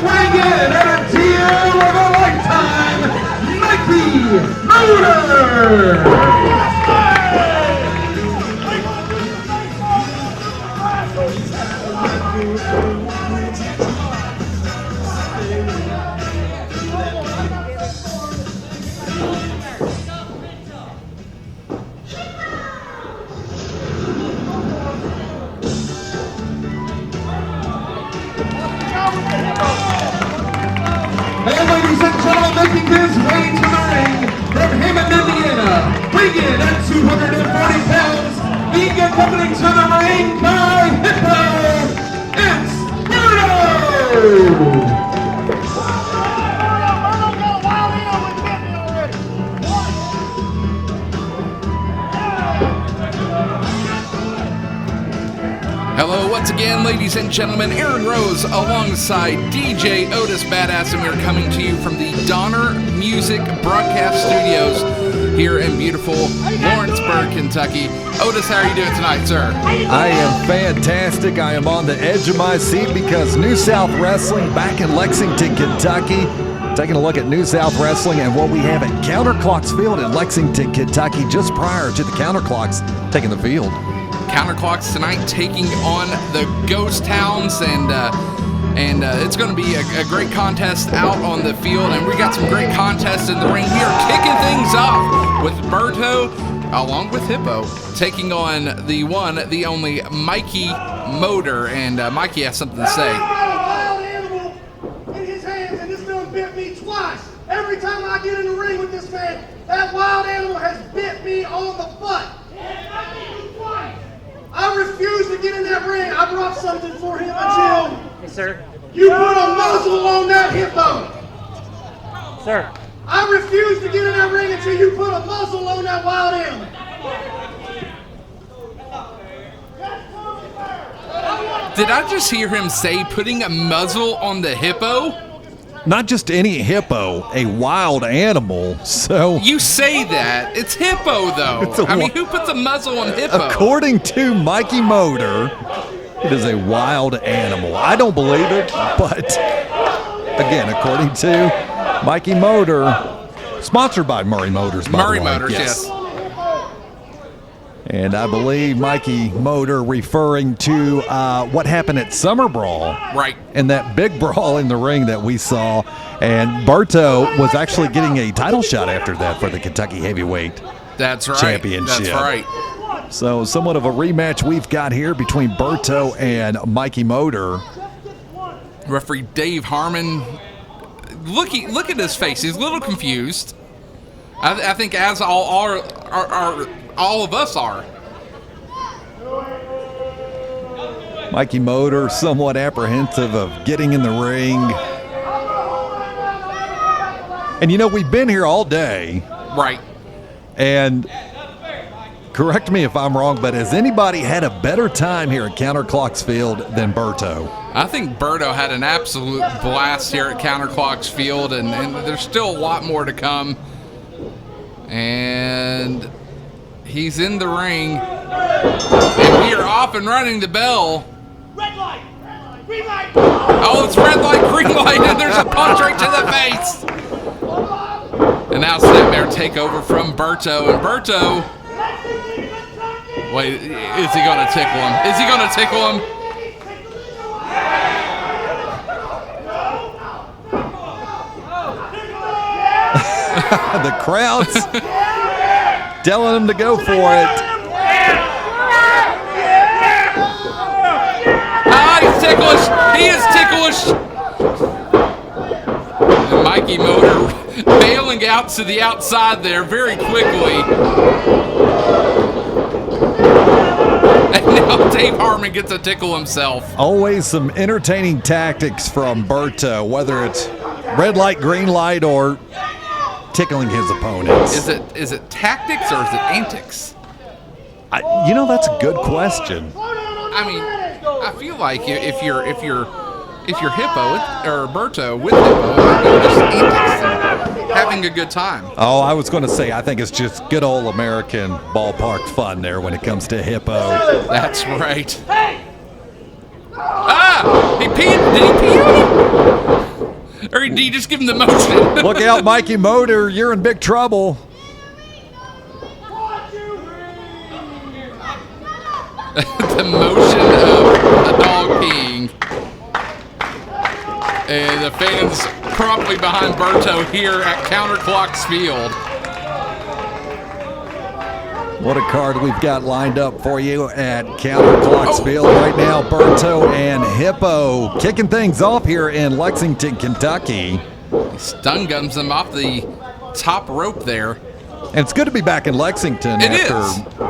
weighing in at a deal of a lifetime, Mikey Motor! And ladies and gentlemen, making his way to the ring from Hammond, Indiana, weighing in at 240 pounds, being accompanied to the ring by Hippo, it's Berto! Hello once again, ladies and gentlemen. Aaron Rose alongside DJ Otis Badass, and we're coming to you from the Donner Music Broadcast Studios here in beautiful Lawrenceburg, Kentucky. Otis, how are you doing tonight, sir? I am fantastic. I am on the edge of my seat because New South Wrestling back in Lexington, Kentucky. Taking a look at New South Wrestling and what we have at Counterclocks Field in Lexington, Kentucky, just prior to the Counterclocks taking the field. Counterclocks tonight taking on the Ghost Towns, and it's going to be a great contest out on the field, and we got some great contests in the ring. We are kicking things off with Berto along with Hippo taking on the one, the only Mikey Motor, and Mikey has something to say. Wild animal in his hands, and this man bit me twice. Every time I get in the ring with this man, that wild animal has bit me on the butt. I refuse to get in that ring. I brought something for him until Yes, sir. you put a muzzle on that hippo. Sir. I refuse to get in that ring until you put a muzzle on that wild animal. Did I just hear him say putting a muzzle on the hippo? Not just any hippo, a wild animal. So You say that. It's hippo, though. I mean, who puts a muzzle on hippo? according to Mikey Motor, it is a wild animal. I don't believe it, but again, according to Mikey Motor, sponsored by Murray Motors, by Murray the way. Motors, yes. And I believe Mikey Motor referring to what happened at Summer Brawl. Right. And that big brawl in the ring that we saw. And Berto was actually getting a title shot after that for the Kentucky Heavyweight That's right. Championship. That's right. So somewhat of a rematch we've got here between Berto and Mikey Motor. Referee Dave Harmon, look at his face. He's a little confused. I think as all of us are. Mikey Motor somewhat apprehensive of getting in the ring. And you know, we've been here all day. Right. And correct me if I'm wrong, but has anybody had a better time here at Counterclocks Field than Berto? I think Berto had an absolute blast here at Counterclocks Field, and there's still a lot more to come. And he's in the ring, and we are off and running the bell. Red light, green light. Oh, it's red light, green light, and there's a punch right to the face. And now Snapmare takeover from Berto, and Berto. Wait, is he going to tickle him? Is he going to tickle him? The crowd's telling him to go for it. Ah, he's ticklish. He is ticklish. And Mikey Motor bailing out to the outside there very quickly. And now Dave Harmon gets a tickle himself. Always some entertaining tactics from Berto, whether it's red light, green light, or tickling his opponents. Is it tactics or is it antics? You know, that's a good question. I mean, I feel like if you're Hippo or Berto with Hippo, it's just antics and having a good time. Oh, I was going to say, I think it's just good old American ballpark fun there when it comes to Hippo. That's right. Ah! He peed. Did he pee on him? Or do you just give him the motion? Look out, Mikey Motor. You're in big trouble. The motion of a dog peeing. And the fans promptly behind Berto here at Counterclocks Field. What a card we've got lined up for you at Counterclocks Field right now. Berto and Hippo kicking things off here in Lexington, Kentucky. He stun guns them off the top rope there. And it's good to be back in Lexington It after, is. a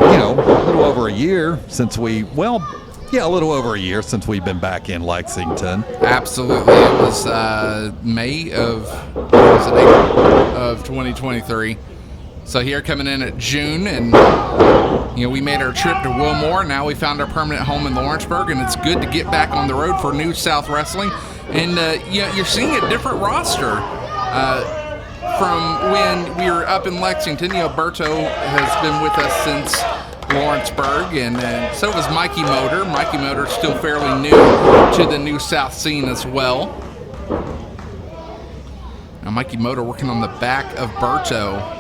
little over a year since a little over a year since we've been back in Lexington. Absolutely. It was May of, April of 2023. So here coming in at June, and we made our trip to Wilmore. Now we found our permanent home in Lawrenceburg, and it's good to get back on the road for New South Wrestling. And you're seeing a different roster from when we were up in Lexington. Berto has been with us since Lawrenceburg, and so was Mikey Motor. Mikey Motor's still fairly new to the New South scene as well. Now Mikey Motor working on the back of Berto.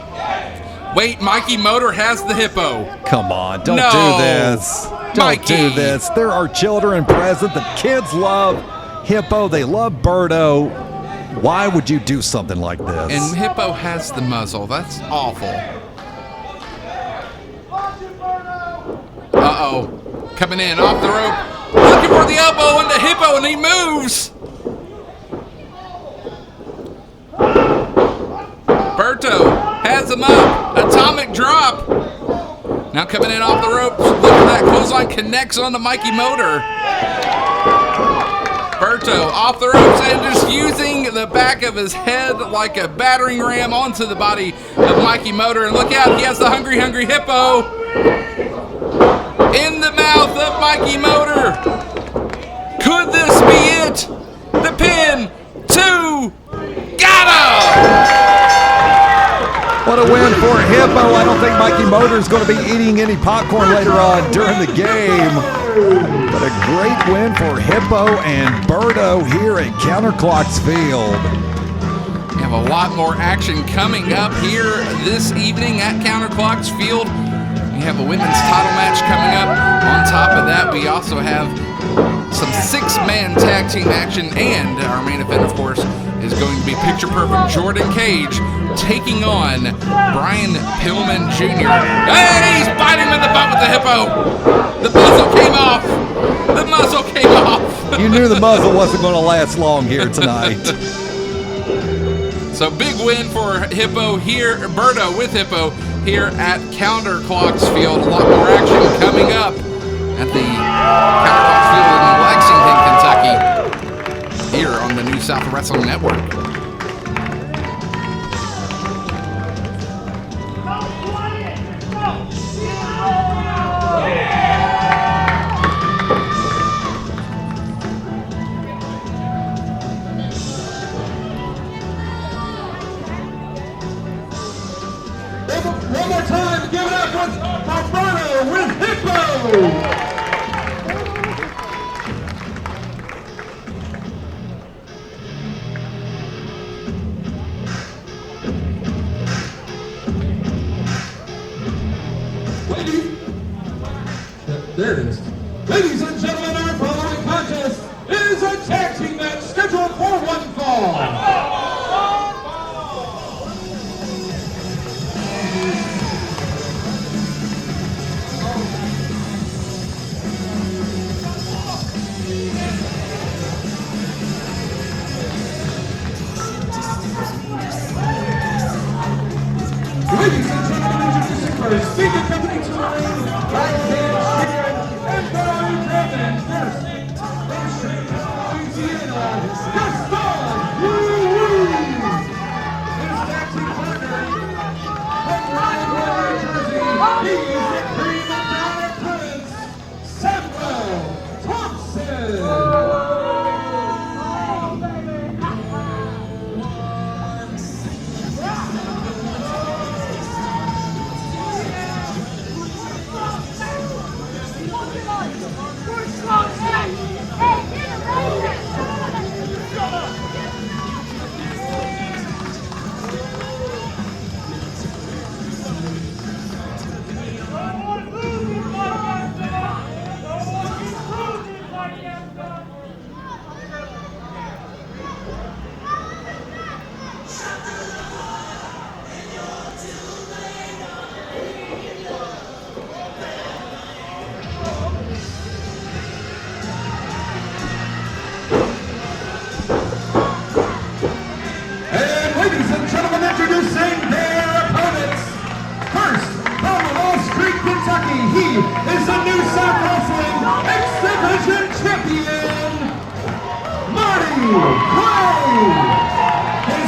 Wait, Mikey Motor has the Hippo. Come on, don't No. do this. Don't Mikey. do this. There are children present. The kids love Hippo. They love Berto. Why would you do something like this? And Hippo has the muzzle. That's awful. Uh-oh. Coming in off the rope. Looking for the elbow into Hippo, and he moves. Berto has him up. Atomic drop. Now coming in off the ropes. Look at that clothesline, connects onto Mikey Motor. Berto off the ropes and just using the back of his head like a battering ram onto the body of Mikey Motor. And look out, he has the hungry Hippo in the mouth of Mikey Motor. Could this be it? The pin, 2, got him! What a win for Hippo. I don't think Mikey Motor is going to be eating any popcorn later on during the game. But a great win for Hippo and Berto here at Counterclocks Field. We have a lot more action coming up here this evening at Counterclocks Field. We have a women's title match coming up. On top of that, we also have some 6-man tag team action, and our main event, of course, is going to be Picture Perfect Jordan Kage taking on Brian Pillman Jr. Hey, he's biting him in the butt with the Hippo. The muzzle came off. The muzzle came off. You knew the muzzle wasn't going to last long here tonight. So big win for Hippo here, Berto with Hippo here at Counterclocks Field. A lot more action coming up at the Counterclocks Field in Lexington, Kentucky, here on the New South Wrestling Network. One more time, give it up for Berto with Hippo! There it is. Ladies and gentlemen, our following contest is a tag team match scheduled for one fall. Ladies and gentlemen, introducing first, speaking company to the ring, Shearin and Verman, first, from Chicago, Louisiana, Gaston, his tag team partner, from Larue, Jersey, he's the cream of Dollar Prince, Samwell, Thompson. His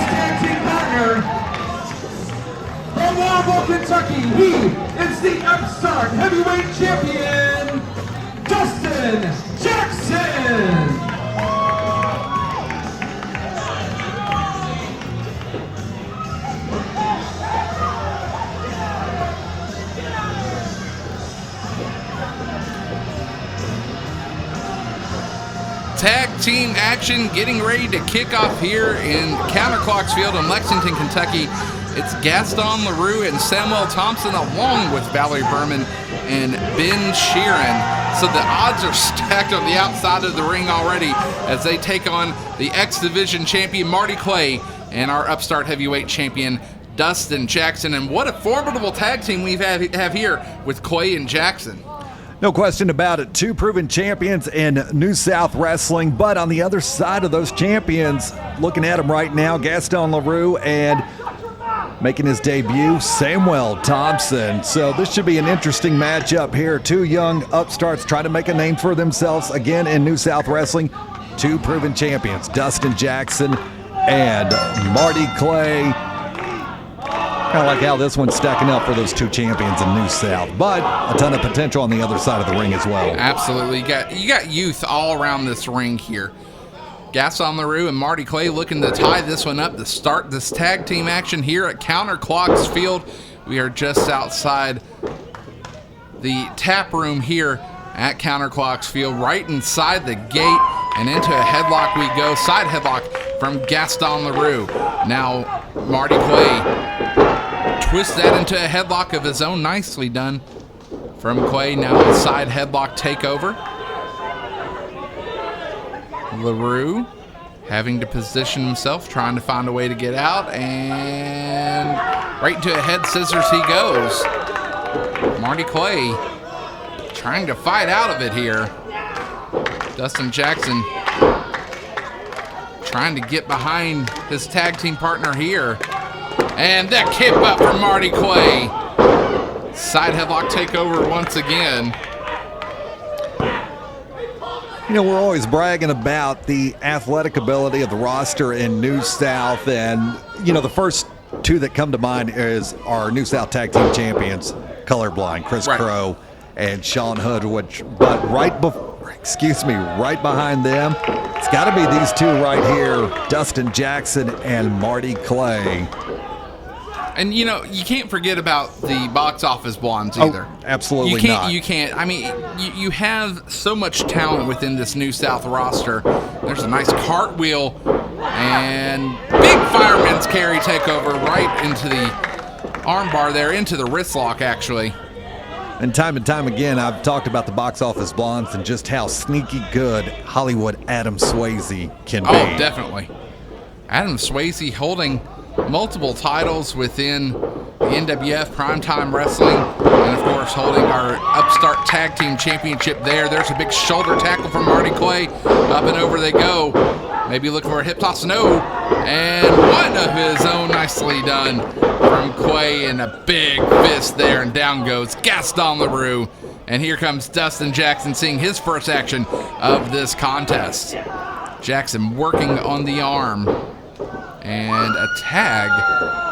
tag team partner from Louisville, Kentucky, he is the Upstart Heavyweight Champion, Dustin Jackson. Tag team action getting ready to kick off here in Counterclocks Field in Lexington, Kentucky. It's Gaston, Larue, and Samwell Thompson along with Valerie, Berman, and Ben Shearin. So the odds are stacked on the outside of the ring already as they take on the X Division champion Marty Clay and our Upstart heavyweight champion Dustin Jackson. And what a formidable tag team we have here with Clay and Jackson. No question about it. Two proven champions in New South Wrestling, but on the other side of those champions, looking at them right now, Gaston Larue and making his debut, Samwell Thompson. So this should be an interesting matchup here. Two young upstarts trying to make a name for themselves again in New South Wrestling. Two proven champions, Dustin Jackson and Marty Clay. Kind of like how this one's stacking up for those two champions in New South, but a ton of potential on the other side of the ring as well. Absolutely. You got youth all around this ring here. Gaston Larue and Marty Clay looking to tie this one up to start this tag team action here at Counterclocks Field. We are just outside the tap room here at Counterclocks Field, right inside the gate, and into a headlock we go. Side headlock from Gaston Larue. Now Marty Clay twists that into a headlock of his own. Nicely done from Clay. Now a side headlock takeover. Larue having to position himself, trying to find a way to get out, and right into a head scissors he goes. Marty Clay trying to fight out of it here. Dustin Jackson trying to get behind his tag team partner here. And that kick up from Marty Clay. Side headlock takeover once again. You know, we're always bragging about the athletic ability of the roster in New South. And, you know, the first two that come to mind is our New South Tag Team Champions, Colorblind, Chris Crow and Sean Hood. But right behind them, it's got to be these two right here, Dustin Jackson and Marty Clay. And, you know, you can't forget about the box office blondes either. Oh, absolutely not. You can't. I mean, you have so much talent within this New South roster. There's a nice cartwheel and big fireman's carry takeover right into the armbar there, into the wrist lock, actually. And time again, I've talked about the box office blondes and just how sneaky good Hollywood Adam Swayze can be. Oh, definitely. Adam Swayze holding multiple titles within the NWF Primetime Wrestling, and of course holding our Upstart Tag Team Championship there. There's a big shoulder tackle from Marty Clay. Up and over they go. Maybe looking for a hip toss. No. And one of his own, nicely done from Clay, and a big fist there, and down goes Gaston Larue. And here comes Dustin Jackson seeing his first action of this contest. Jackson working on the arm. And a tag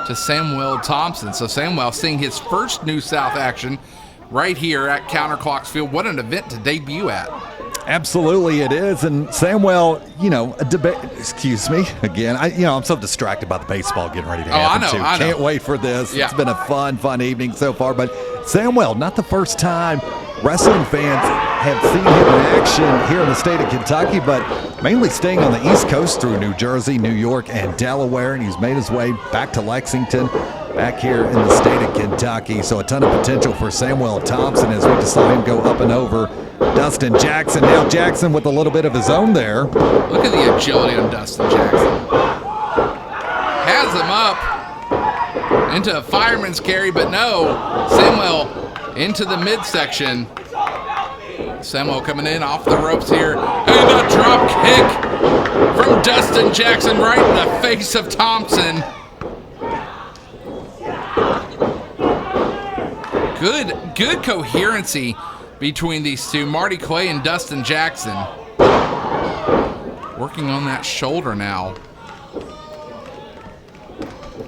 to Samwell Thompson. So Samwell seeing his first New South action right here at Counterclocks Field. What an event to debut at. Absolutely it is. And Samwell, you know, I'm so distracted by the baseball getting ready to happen too. I know. Can't wait for this. Yeah. It's been a fun evening so far. But Samwell, not the first time wrestling fans have seen him in action here in the state of Kentucky, but mainly staying on the East Coast through New Jersey, New York, and Delaware, and he's made his way back to Lexington, back here in the state of Kentucky. So a ton of potential for Samwell Thompson as we just saw him go up and over Dustin Jackson. Now Jackson with a little bit of his own there. Look at the agility on Dustin Jackson. Has him up into a fireman's carry, but no. Samwell into the midsection. Samwell coming in off the ropes here. And a drop kick from Dustin Jackson right in the face of Thompson. Good coherency between these two, Marty Clay and Dustin Jackson. Working on that shoulder now.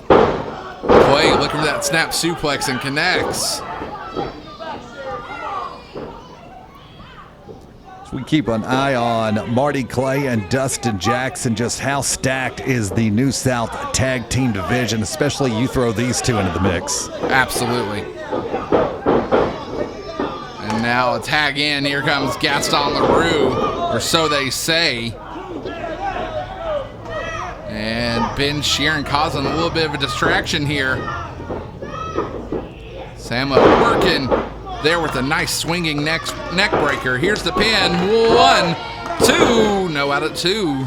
Clay looking for that snap suplex and connects. We keep an eye on Marty Clay and Dustin Jackson. Just how stacked is the New South tag team division, especially you throw these two into the mix. Absolutely. And now a tag in. Here comes Gaston Larue, or so they say. And Ben Shearin causing a little bit of a distraction here. Samwell working there with a nice swinging neck breaker. Here's the pin. 1, 2. No, out at 2.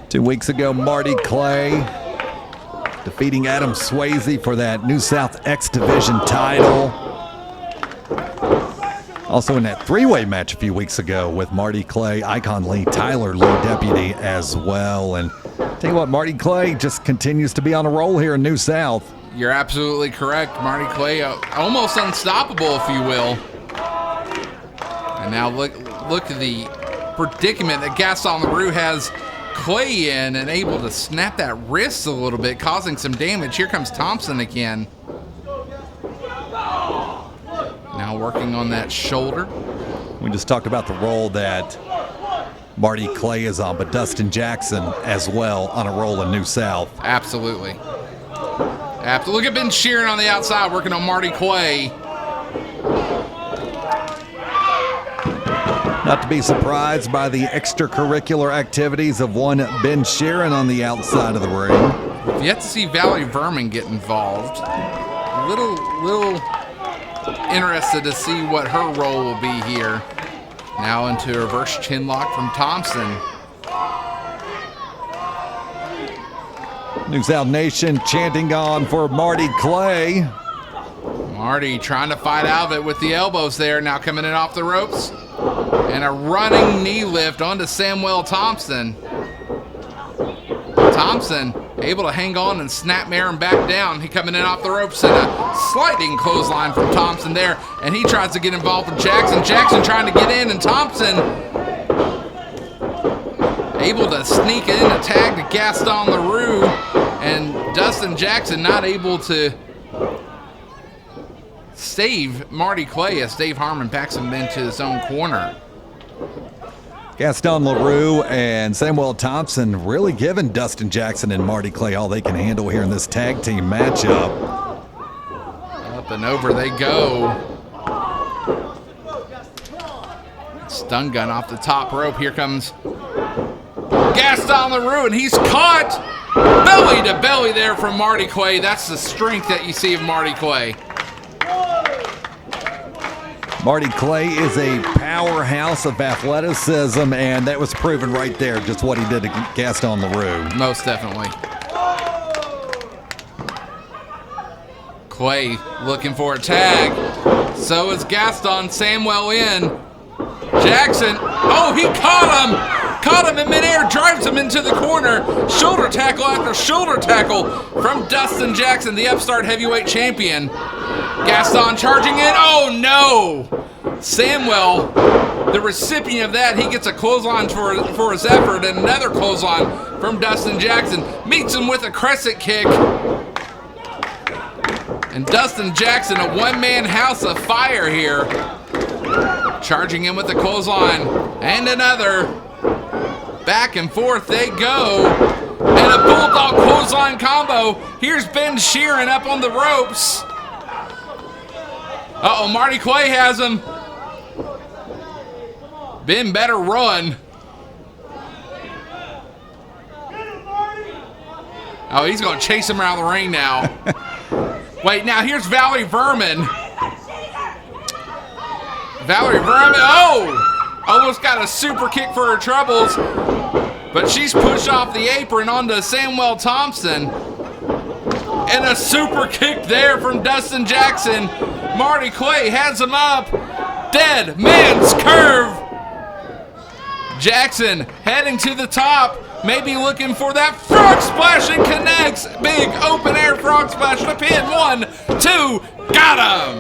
2 weeks ago, Marty Clay defeating Adam Swayze for that New South X Division title. Also in that three-way match a few weeks ago with Marty Clay, Icon Lee, Tyler Lee Deputy as well. And tell you what, Marty Clay just continues to be on a roll here in New South. You're absolutely correct. Marty Clay, almost unstoppable, if you will. And now look at the predicament that Gaston Larue has Clay in, and able to snap that wrist a little bit, causing some damage. Here comes Thompson again. Now working on that shoulder. We just talked about the role that Marty Clay is on, but Dustin Jackson as well on a roll in New South. Absolutely. Look at Ben Shearin on the outside working on Marty Clay. Not to be surprised by the extracurricular activities of one Ben Shearin on the outside of the ring. We've yet to see Valerie Verman get involved. Little interested to see what her role will be here. Now into a reverse chin lock from Thompson. New South Nation chanting on for Marty Clay. Marty trying to fight out of it with the elbows there. Now coming in off the ropes. And a running knee lift onto Samwell Thompson. Thompson able to hang on and snap Marin back down. He coming in off the ropes and a sliding clothesline from Thompson there. And he tries to get involved with Jackson. Jackson trying to get in, and Thompson able to sneak in a tag to Gaston Larue. And Dustin Jackson not able to save Marty Clay as Dave Harmon backs him into his own corner. Gaston Larue and Samwell Thompson really giving Dustin Jackson and Marty Clay all they can handle here in this tag team matchup. Up and over they go. Stun gun off the top rope. Here comes Gaston Larue, and he's caught belly to belly there from Marty Clay. That's the strength that you see of Marty Clay. Marty Clay is a powerhouse of athleticism, and that was proven right there, just what he did to Gaston Larue. Most definitely. Clay looking for a tag. So is Gaston. Samwell in. Jackson, oh, he caught him! Caught him in midair, drives him into the corner. Shoulder tackle after shoulder tackle from Dustin Jackson, the Upstart heavyweight champion. Gaston charging in, oh no! Samwell, the recipient of that, he gets a clothesline for his effort, and another clothesline from Dustin Jackson. Meets him with a crescent kick. And Dustin Jackson, a one-man house of fire here. Charging in with the clothesline, and another. Back and forth they go. And a bulldog clothesline combo. Here's Ben Shearin up on the ropes. Uh-oh, Marty Clay has him. Ben better run. Oh, he's going to chase him around the ring now. Wait, now here's Valerie Verman. Valerie Verman, oh! Almost got a super kick for her troubles. But she's pushed off the apron onto Samwell Thompson. And a super kick there from Dustin Jackson. Marty Clay has him up. Dead man's curve. Jackson heading to the top. Maybe looking for that frog splash, and connects. Big open air frog splash to pin. 1, 2, got him.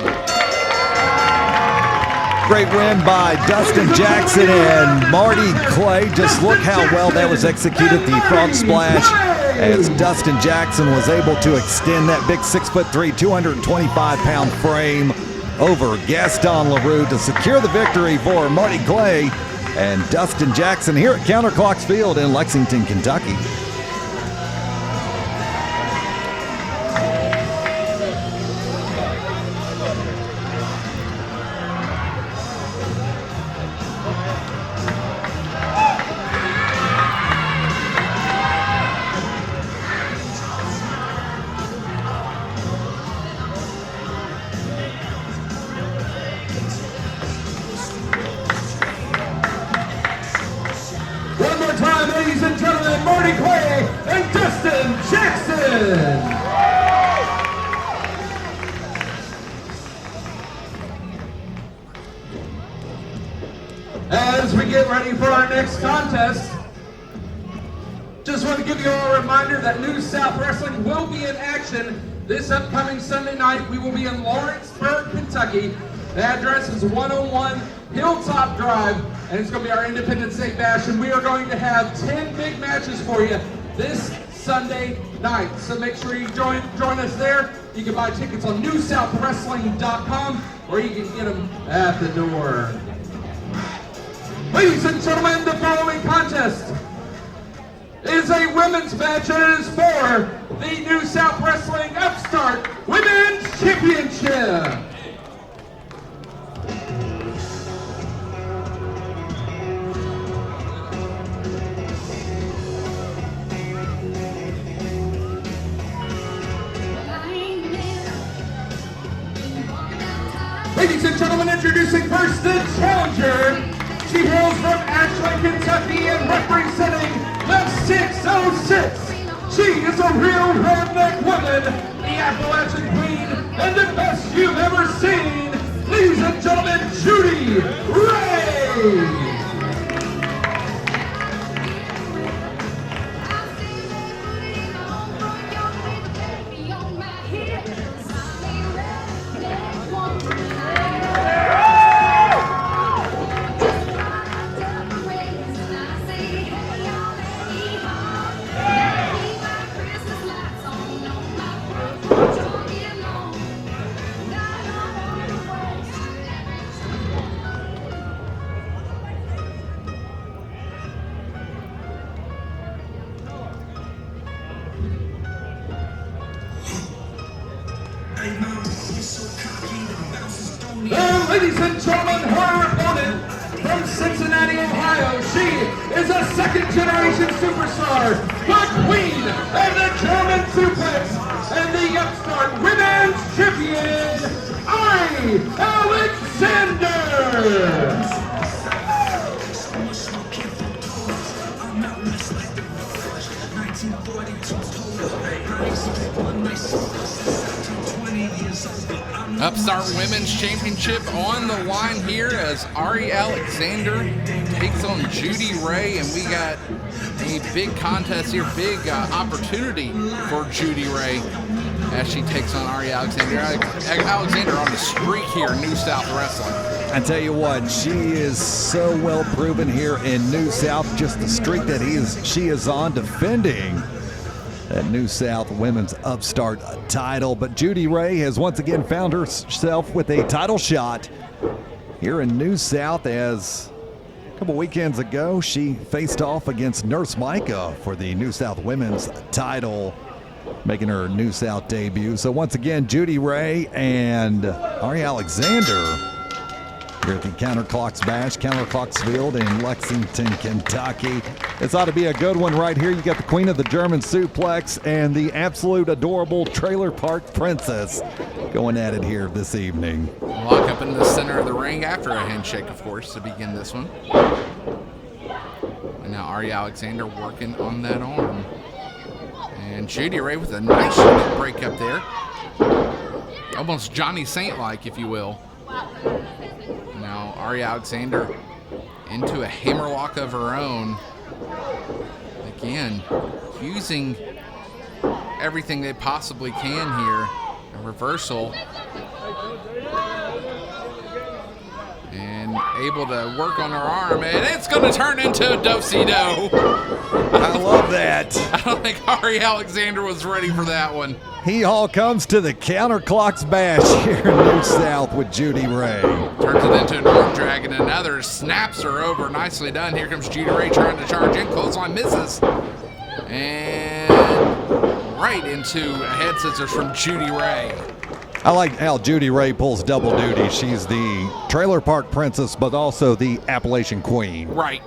Great win by Dustin Jackson and Marty Clay. Just look how well that was executed, the frog splash, as Dustin Jackson was able to extend that big 6'3", 225-pound frame over Gaston Larue to secure the victory for Marty Clay and Dustin Jackson here at Counterclocks Field in Lexington, Kentucky. Ladies and gentlemen, Marty Clay and Dustin Jackson. As we get ready for our next contest, just want to give you all a reminder that New South Wrestling will be in action this upcoming Sunday night. We will be in Lawrenceburg, Kentucky. The address is 101 Hilltop Drive, and it's going to be our Independence Day Bash, and we are going to have 10 big matches for you this Sunday night. So make sure you join us there. You can buy tickets on newsouthwrestling.com, or you can get them at the door. Ladies and gentlemen, the following contest is a women's match, and it is for the New South Wrestling Upstart Women's Championship. Ladies and gentlemen, introducing first the challenger. She hails from Ashland, Kentucky, and representing the 606. She is a real redneck woman, the Appalachian Queen, and the best you've ever seen. Ladies and gentlemen, Judi Ray. Ladies and gentlemen, her opponent from Cincinnati, Ohio. She is a second-generation superstar, the Queen of the German Suplex, and the Upstart Women's Champion, Arie Alexander. Upstart Women's Championship on the line here as Arie Alexander takes on Judi Ray, and we got a big contest here, big opportunity for Judi Ray as she takes on Arie Alexander. Alexander on the streak here in New South Wrestling. I tell you what, she is so well proven here in New South, just the streak that she is on, defending that New South Women's Upstart title. But Judi Ray has once again found herself with a title shot here in New South, as a couple weekends ago she faced off against Nurse Micah for the New South Women's title, making her New South debut. So once again, Judi Ray and Arie Alexander here at the Counterclocks Bash, Counterclocks Field in Lexington, Kentucky. This ought to be a good one right here. You got the Queen of the German Suplex and the absolute adorable Trailer Park Princess going at it here this evening. Lock up in the center of the ring after a handshake, of course, to begin this one. And now Arie Alexander working on that arm. And Judi Ray with a nice break up there. Almost Johnny Saint-like, if you will. Now Arie Alexander into a hammerlock of her own. Again, using everything they possibly can here. A reversal. And able to work on her arm, and it's going to turn into a do-si-do. I love that. I don't think Arie Alexander was ready for that one. He all comes to the counterclocks bash here in New South with Judi Ray. Turns it into an arm drag, and another snaps her over. Nicely done. Here comes Judi Ray trying to charge in. Clothesline misses. And right into a head scissors from Judi Ray. I like how Judi Ray pulls double duty. She's the trailer park princess, but also the Appalachian queen. Right.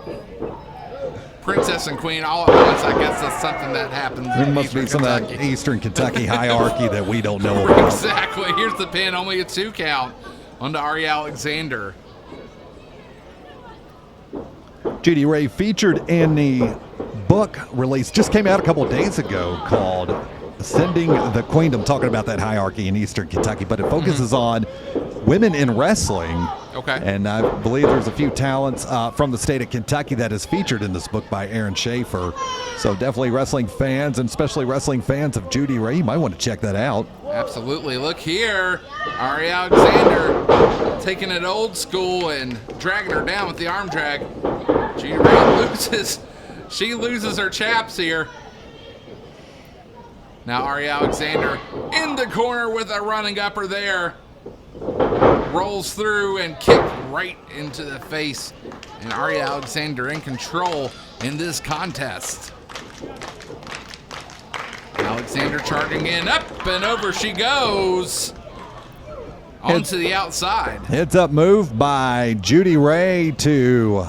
Princess and queen all at once. I guess that's something that happens There in must Eastern be some of Kentucky. that Eastern Kentucky hierarchy that we don't know about. Exactly. Here's the pin. Only a 2 count onto Arie Alexander. Judi Ray featured in the book release, just came out a couple of days ago, called Ascending the Queendom, talking about that hierarchy in Eastern Kentucky, but it focuses on women in wrestling. Okay. And I believe there's a few talents from the state of Kentucky that is featured in this book by Aaron Schaefer. So definitely wrestling fans, and especially wrestling fans of Judi Ray, you might want to check that out. Absolutely. Look here. Arie Alexander taking it old school and dragging her down with the arm drag. Judi Ray loses. She loses her chaps here. Now Arie Alexander in the corner with a running upper there. Rolls through and kick right into the face. And Arie Alexander in control in this contest. Alexander charging in, up and over she goes. Onto the outside. Heads up move by Judi Ray to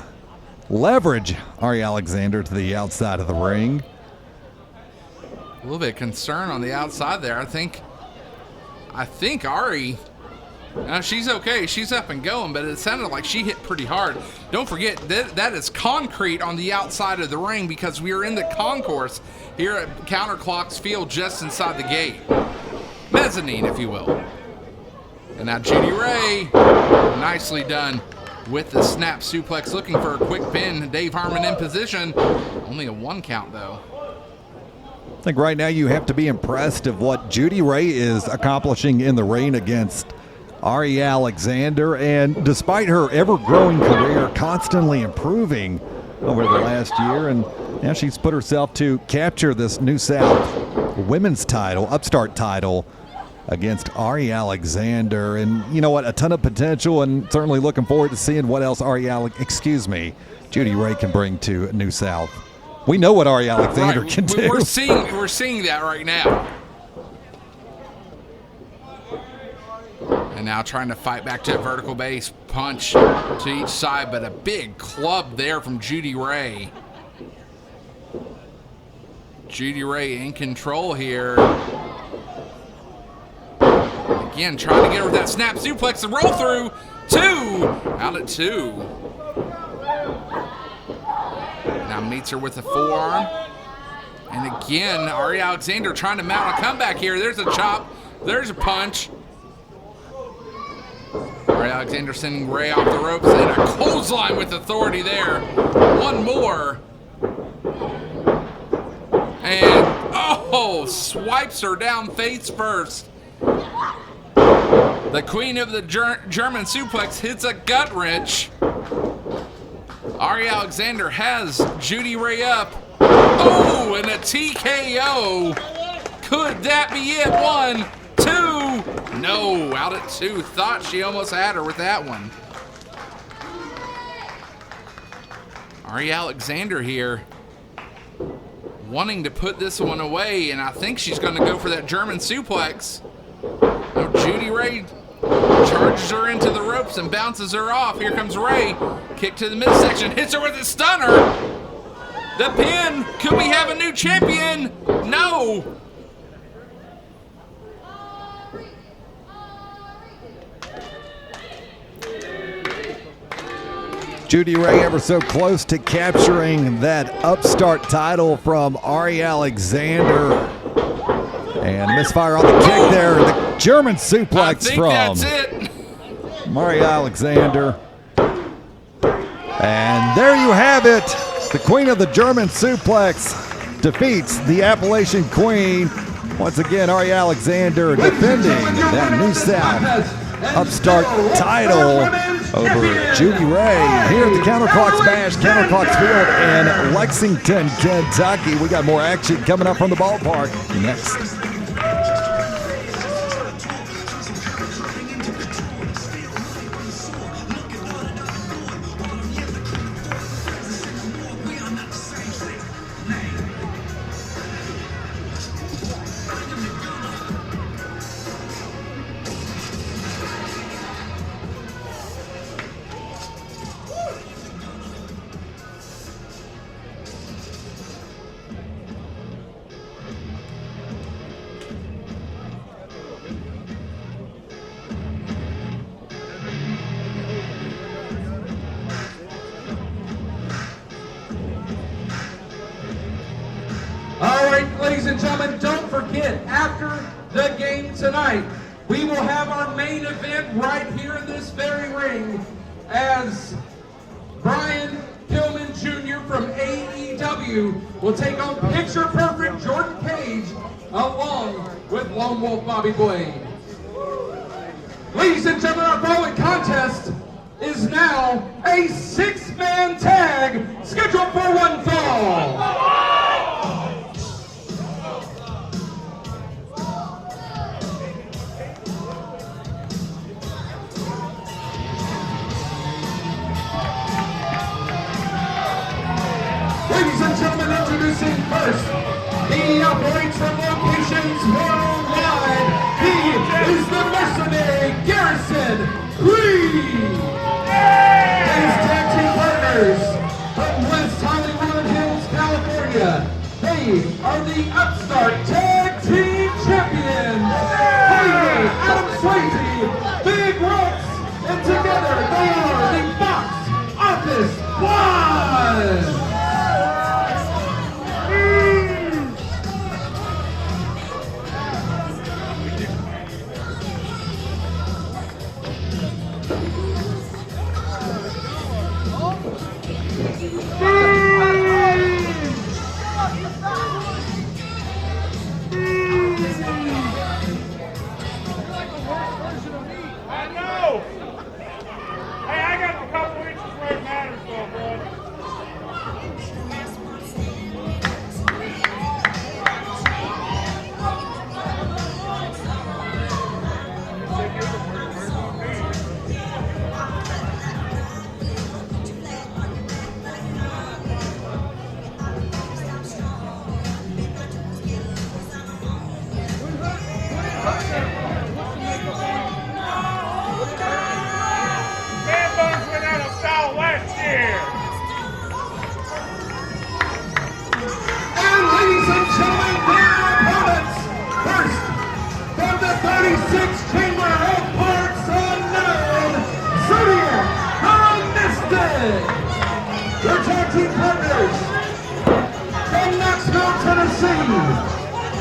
leverage Arie Alexander to the outside of the ring. A little bit of concern on the outside there. I think Arie, she's okay. She's up and going, but it sounded like she hit pretty hard. Don't forget, that is concrete on the outside of the ring because we are in the concourse here at Counterclocks Field just inside the gate. Mezzanine, if you will. And now Judi Ray, nicely done with the snap suplex, looking for a quick pin. Dave Harmon in position. Only a 1 count, though. I think right now you have to be impressed of what Judi Ray is accomplishing in the ring against Arie Alexander, and despite her ever-growing career, constantly improving over the last year, and now she's put herself to capture this New South women's title, Upstart title, against Arie Alexander. And you know what, a ton of potential, and certainly looking forward to seeing what else Judi Ray can bring to New South. We know what Arie Alexander can do. We're seeing that right now. And now trying to fight back to a vertical base punch to each side, but a big club there from Judi Ray. Judi Ray in control here. Again, trying to get her with that snap suplex and roll through. 2, out at 2. Now meets her with a forearm. And again, Arie Alexander trying to mount a comeback here. There's a chop. There's a punch. Arie Alexander sending Ray off the ropes, and a clothesline with authority there. One more. And, swipes her down face first. The queen of the German suplex hits a gut wrench. Arie Alexander has Judi Ray up. Oh, and a TKO. Could that be it? 1, 2. No, out at 2. Thought she almost had her with that one. Arie Alexander here wanting to put this one away, and I think she's going to go for that German suplex. Now Judi Ray charges her into the ropes and bounces her off. Here comes Ray. Kick to the midsection. Hits her with a stunner. The pin. Could we have a new champion? No. Judi Ray ever so close to capturing that Upstart title from Arie Alexander. And misfire on the kick there. The German suplex from that's it. Arie Alexander. And there you have it. The queen of the German suplex defeats the Appalachian queen. Once again, Arie Alexander defending that New South Upstart title. over Judi Ray here at the Counterclocks Bash, Counterclocks Field in Lexington, Kentucky. We got more action coming up from the ballpark next. All right, ladies and gentlemen, don't forget, after the game tonight, we will have our main event right here in this very ring as Brian Pillman Jr. from AEW will take on Picture Perfect Jordan Kage along with Lone Wolf Bobby Blade. Ladies and gentlemen, our following contest is now a 6-man tag scheduled for one fall. Ladies and gentlemen, introducing first, he operates from locations worldwide. He is the mercenary Garrisaon. His tag team partners from West Hollywood Hills, California. They are the Upstart Tag Team Champions. Finally, Adam Swayze, Big Rex, and together they are the Box Office One.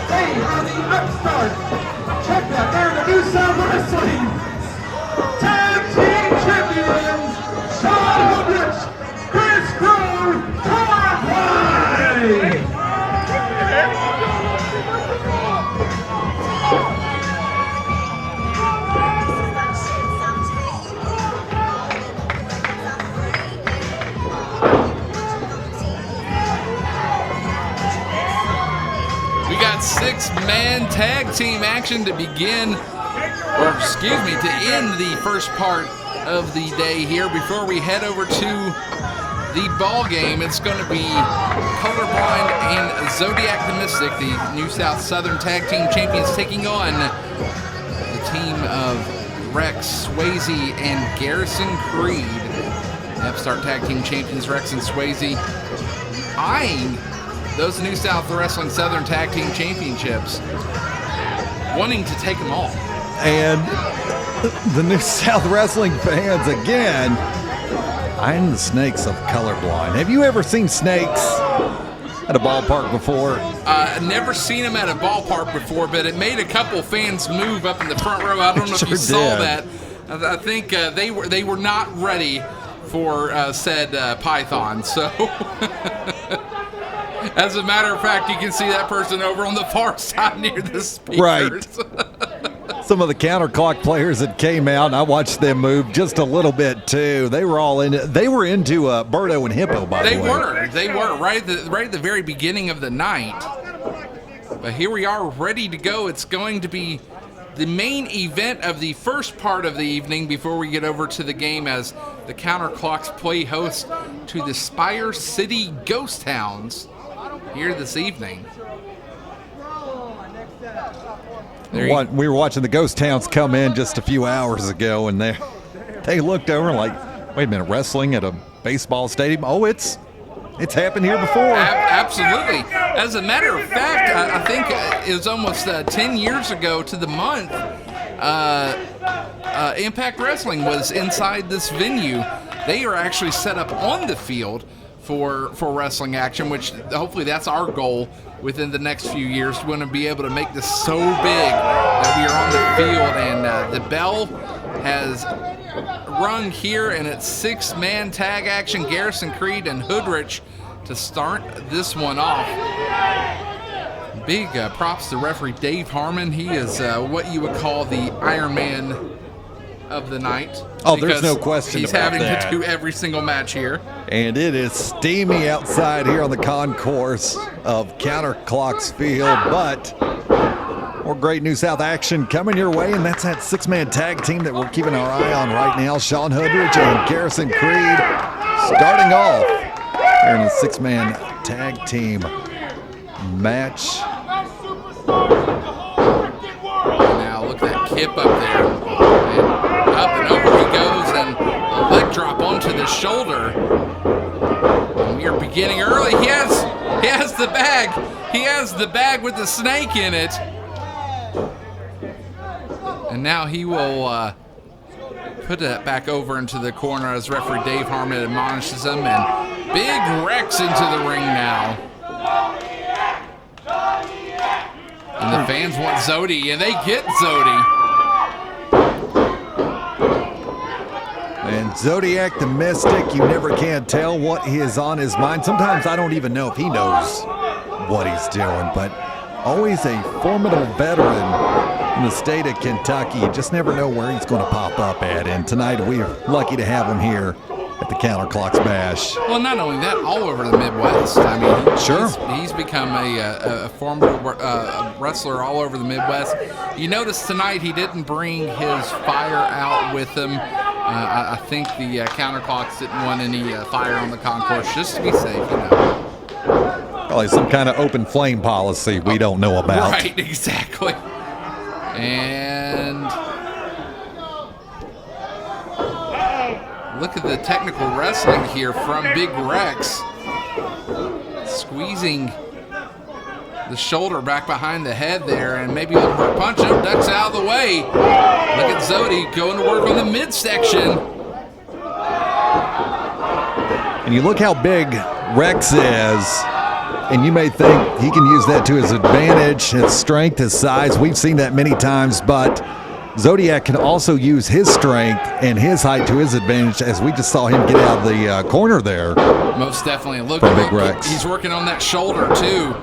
They are the Upstart. Check that, they're the New South Wrestling Tag Team Champions. Sean Woodrich, Chris Crow, Colorblind. We got 6-man tag team action to begin, or excuse me, to end the first part of the day here. Before we head over to the ball game, it's going to be Colorblind and Xodiak the Mystic, the New South Southern Tag Team Champions, taking on the team of Rex, Swayze, and Garrisaon Creed. The Upstart Tag Team Champions, Rex and Swayze, eyeing those New South Wrestling Southern Tag Team Championships, wanting to take them all. And the New South Wrestling fans, again, eyeing the snakes of Colorblind. Have you ever seen snakes at a ballpark before? Never seen them at a ballpark before, but it made a couple fans move up in the front row. I don't know if you saw that. I think they were not ready for said python. So, as a matter of fact, you can see that person over on the far side near the speakers. Right. Some of the counterclock players that came out, and I watched them move just a little bit too. They were all in. They were into Berto and Hippo, by the way. They were right at the very beginning of the night. But here we are, ready to go. It's going to be the main event of the first part of the evening before we get over to the game, as the Counterclocks play host to the Spire City Ghost Hounds here this evening. We were watching the Ghost Hounds come in just a few hours ago, and they looked over and like, wait a minute, wrestling at a baseball stadium? Oh, it's happened here before. Absolutely. As a matter of fact, I think it was almost 10 years ago to the month, Impact Wrestling was inside this venue. They are actually set up on the field for wrestling action, which hopefully that's our goal within the next few years. We want to be able to make this so big that we are on the field, and the bell has rung here, and it's 6-man tag action. Garrisaon, Creed, and Hoodrich to start this one off. Big props to referee Dave Harmon. He is what you would call the Iron Man of the night. Oh, there's no question he's about having that. to do every single match here. And it is steamy outside here on the concourse of Counterclocks Field, but more great New South action coming your way, and that's that 6-man tag team that we're keeping our eye on right now. Sean Hoodrich and Garrisaon Creed starting off here in a 6-man tag team match. Now look at that kip up there. And up and over he goes, and a leg drop onto the shoulder. And we are beginning early. He has the bag. He has the bag with the snake in it. And now he will put it back over into the corner as referee Dave Harmon admonishes him. And Big Rex into the ring now. And the fans want Xodi, and they get Xodi. And Xodiak the Mystic, you never can tell what is on his mind. Sometimes I don't even know if he knows what he's doing, but always a formidable veteran in the state of Kentucky. You just never know where he's going to pop up at. And tonight we're lucky to have him here at the Counterclocks Bash. Well, not only that, all over the Midwest. I mean, sure, he's become a formidable wrestler all over the Midwest. You notice tonight he didn't bring his fire out with him. I think the Counterclocks didn't want any fire on the concourse, just to be safe, you know. Probably some kind of open flame policy we don't know about. Right, exactly. And look at the technical wrestling here from Big Rex. Squeezing the shoulder back behind the head there, and maybe looking for a punch. Up, ducks out of the way. Look at Xodi going to work on the midsection. And you look how big Rex is, and you may think he can use that to his advantage, his strength, his size. We've seen that many times, but Xodiak can also use his strength and his height to his advantage, as we just saw him get out of the corner there. Most definitely. Look, Big Rex. He's working on that shoulder too,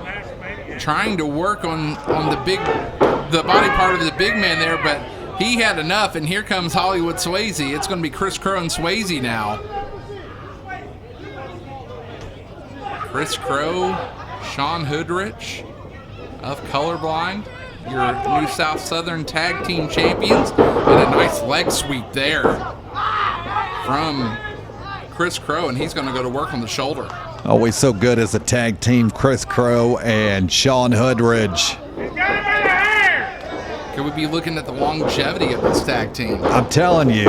trying to work on the body part of the big man there, but he had enough. And here comes Hollywood Swayze. It's going to be Chris Crow and Swayze now. Chris Crow, Sean Hoodrich of Colorblind, your New South Southern Tag Team Champions, and a nice leg sweep there from Chris Crow, and he's going to go to work on the shoulder. Always so good as a tag team, Chris Crow and Sean Hoodrich. Could we be looking at the longevity of this tag team? I'm telling you,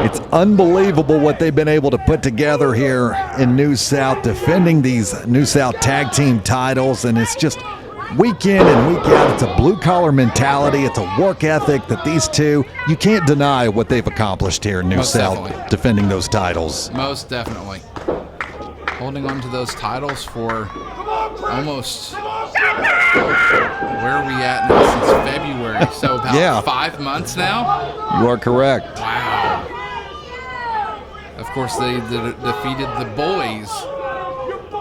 it's unbelievable what they've been able to put together here in New South, defending these New South tag team titles, and it's just week in and week out. It's a blue-collar mentality. It's a work ethic that these two, you can't deny what they've accomplished here in New South, defending those titles. Most definitely. Holding on to those titles for almost, where are we at now, since February? So about 5 months now? You are correct. Wow. Of course, they defeated the Boys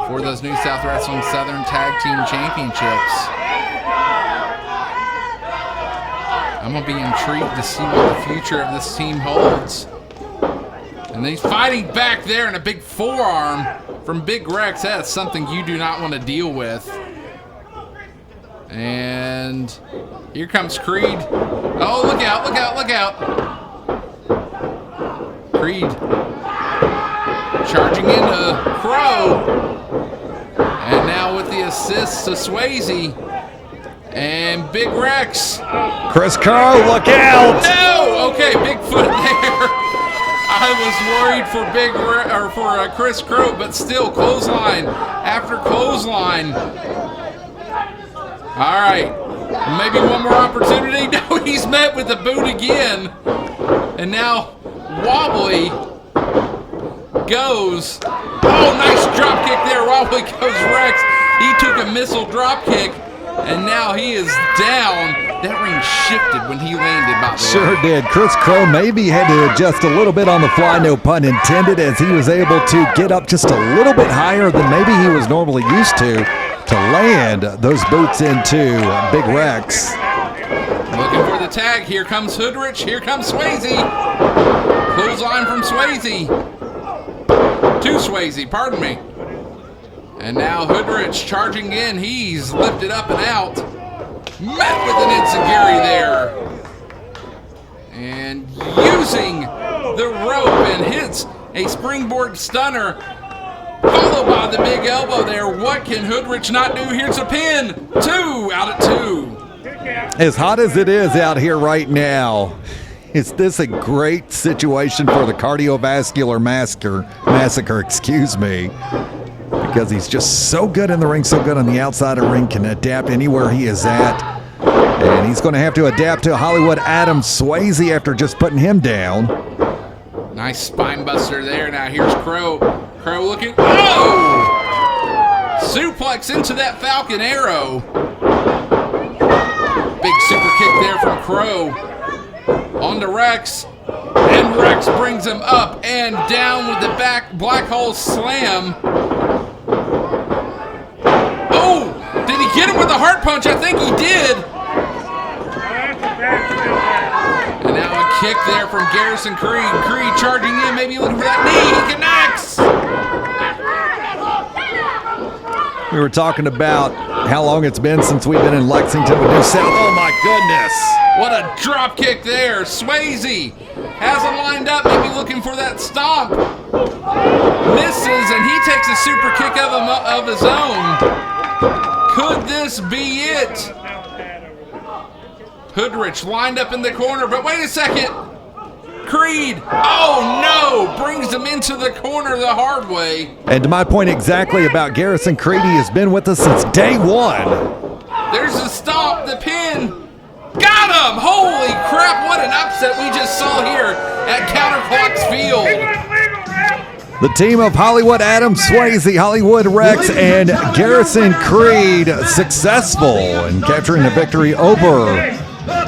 for those New South Wrestling Southern Tag Team Championships. I'm going to be intrigued to see what the future of this team holds. And he's fighting back there in a big forearm from Big Rex. That's something you do not want to deal with. And here comes Creed. Oh, look out, look out, look out. Creed charging into Crow. And now with the assist to Swayze. And Big Rex. Chris Crow, look out! No! Okay, Bigfoot there. I was worried for Chris Crow, but still, clothesline after clothesline. All right, maybe one more opportunity. No, he's met with the boot again. And now Wobbly goes. Oh, nice drop kick there. Wobbly goes Rex. He took a missile drop kick, and now he is down. That ring shifted when he landed, by the way. Sure did. Chris Crow maybe had to adjust a little bit on the fly, no pun intended, as he was able to get up just a little bit higher than maybe he was normally used to land those boots into Big Rex. Looking for the tag. Here comes Hoodrich. Here comes Swayze. Clothesline from Swayze. To Swayze, pardon me. And now Hoodrich charging in. He's lifted up and out. Met with an enziguri there. And using the rope and hits a springboard stunner. Followed by the big elbow there. What can Hoodrich not do? Here's a pin. 2 out at 2. As hot as it is out here right now, is this a great situation for the cardiovascular massacre, excuse me, because he's just so good in the ring, so good on the outside of the ring, can adapt anywhere he is at. And he's going to have to adapt to Hollywood Adam Swayze after just putting him down. Nice spine buster there. Now here's Crow. Crow looking. Oh! Suplex into that Falcon Arrow. Big super kick there from Crow. On to Rex. And Rex brings him up and down with the back black hole slam. Oh! Did he get him with a heart punch? I think he did. And now a kick there from Garrisaon Creed. Creed charging in, maybe looking for that knee. He connects. We were talking about how long it's been since we've been in Lexington with New South. Oh my goodness. What a drop kick there. Swayze has him lined up, maybe looking for that stomp. Misses, and he takes a super kick of his own. Could this be it? Hoodrich lined up in the corner, but wait a second. Creed, oh no, brings him into the corner the hard way. And to my point exactly about Garrisaon Creed, he has been with us since day one. There's the stomp, the pin. Got him! Holy crap, what an upset we just saw here at Counterclocks Field. The team of Hollywood Adam Swayze, Hollywood Rex, and Garrisaon Creed successful in capturing the victory over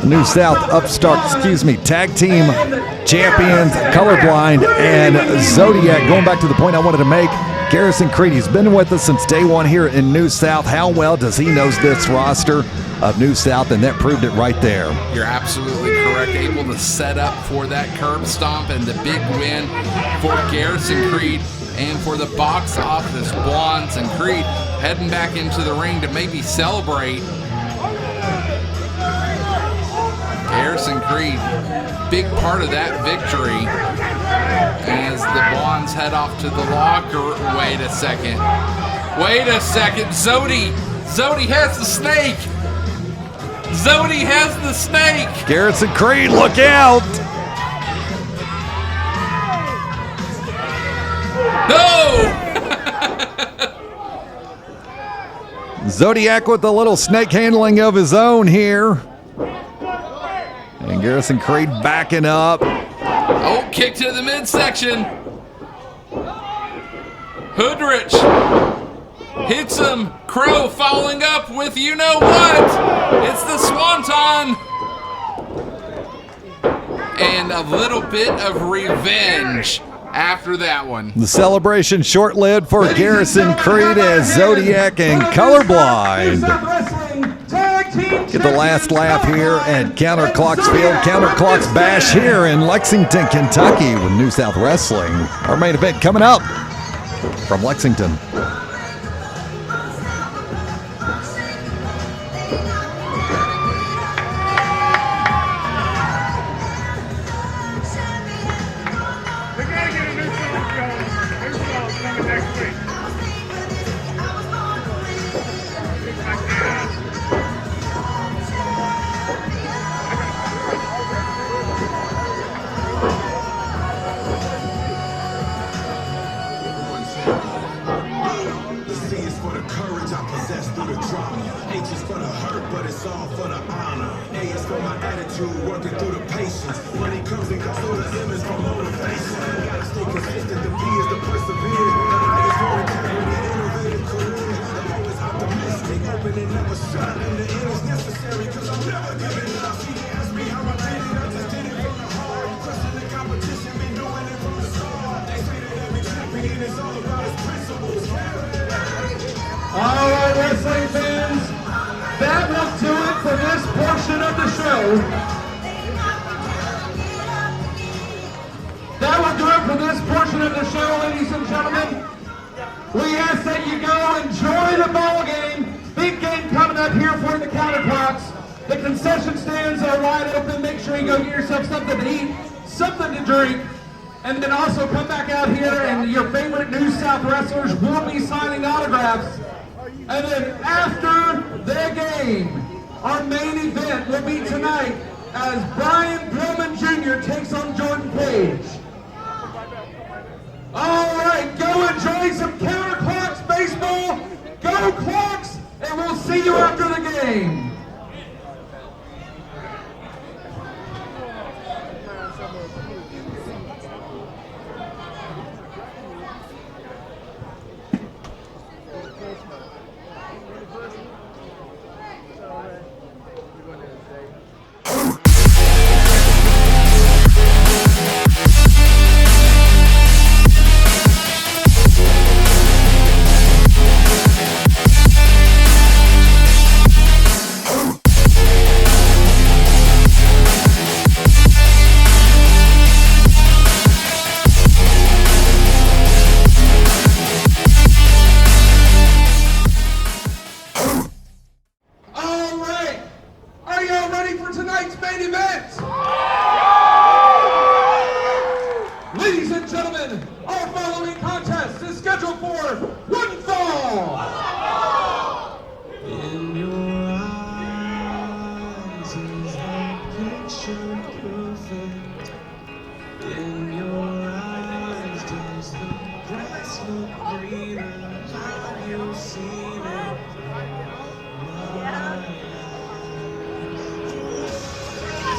New South Upstart, tag team champions, Colorblind, and Xodiak. Going back to the point I wanted to make, Garrisaon Creed, he's been with us since day one here in New South. How well does he know this roster of New South? And that proved it right there. You're absolutely correct. Able to set up for that curb stomp and the big win for Garrisaon Creed. And for the box office, Blondes and Creed heading back into the ring to maybe celebrate. Garrisaon Creed, big part of that victory as the Blondes head off to the locker. Wait a second. Xodi has the snake. Xodi has the snake. Garrisaon Creed, look out. No! Xodiak with a little snake handling of his own here. And Garrisaon Creed backing up. Oh, kick to the midsection. Hoodrich hits him. Crow following up with you know what. It's the Swanton. And a little bit of revenge after that one. The celebration short-lived for Garrisaon Creed as Xodiak and Colorblind Get the last laugh here at Counterclocks Field. Counterclocks Bash here in Lexington, Kentucky with New South Wrestling. Our main event coming up from Lexington. Alright, wrestling fans, that will do it for this portion of the show. That will do it for this portion of the show, ladies and gentlemen. We ask that you go enjoy the ball game. Big game coming up here for the Counterclocks. The concession stands are wide open. Make sure you go get yourself something to eat, something to drink, and then also come back out here and your favorite New South wrestlers will be signing autographs. And then after the game, our main event will be tonight as Pillman Jr. takes on Jordan Kage. All right, go enjoy some Counterclocks baseball. Go Clocks, and we'll see you after the game.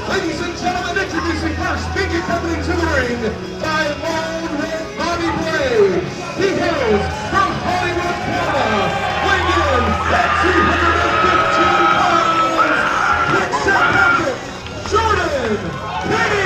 Ladies and gentlemen, introducing first, Mikey coming to the ring by Lone Red Bobby Blade. He hails from Hollywood, Florida, weighing in at 215 pounds. Quick set pocket, Jordan Kage.